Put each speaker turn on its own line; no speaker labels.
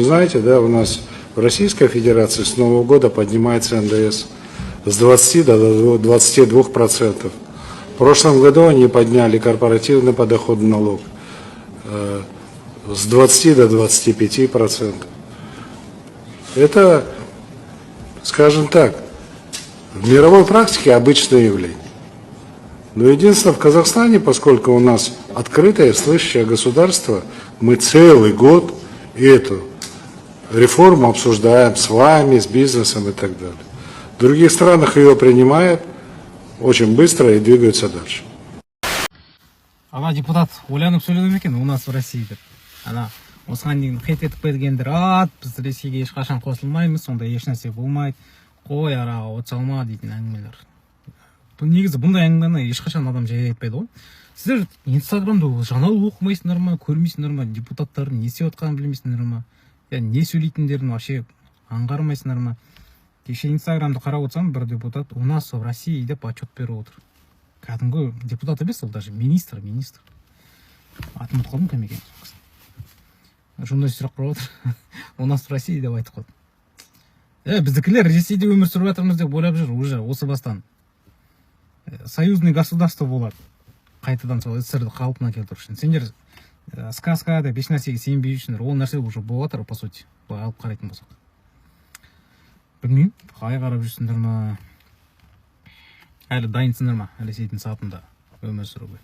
знаете, да, у нас в Российской Федерации с Нового года поднимается НДС с 20 до 22%. В прошлом году они подняли корпоративный подоходный налог с 20 до 25%. Это, скажем так, в мировой практике обычное явление. Но единственное, в Казахстане, поскольку у нас открытое, слышащее государство, мы целый год эту реформу обсуждаем с вами, с бизнесом и так далее. В других странах ее принимают очень быстро и двигаются дальше.
Ана депутат ойланып сөйледі ме екен, у нас в России деп. Ана осыған дейін хет етіп бергендер, біз Ресейге ешқашан қосылмаймыз, сонда ешнәрсе болмайды, қой араға от салма дейтін әңгімелер. Негізі бұндай әңгімені ешқашан адам жай айтпайды ғой. Сіздер Инстаграмда жаңалық оқымайсыңдар ма, көрмейсіңдер ма, депутаттардың не істеп отқанын білмейсіңдер ма, не сөйлейтіндерін вообще аңғармайсыңдар ма? Кеше Инстаграмды қарап отырсам, бір депутат у нас в России деп отчет беріп отыр. Кәдімгі депутат емес, ол даже министр. Атын ұмытып қалдым, кім екен. Журналист сұрақ қойып отыр. У нас в России деп айтып қалды. Біздікілер Ресейде өмір сүріп жатырмыз деп ойлап жүр уже осы бастан. Союзный государство болады. Қайтадан сол СССРді қалпына келтіру үшін. Сендер сказка деп еш нәрсеге сенбей жүрсіңдер. Ол нәрсе уже болып жатыр, по сути. Былай алып қарайтын болсақ. Білмеймін, қалай қарап жүрсіңдер ма? Әлі дайынсыңдар ма Ресейдің сатында өмір сүруге?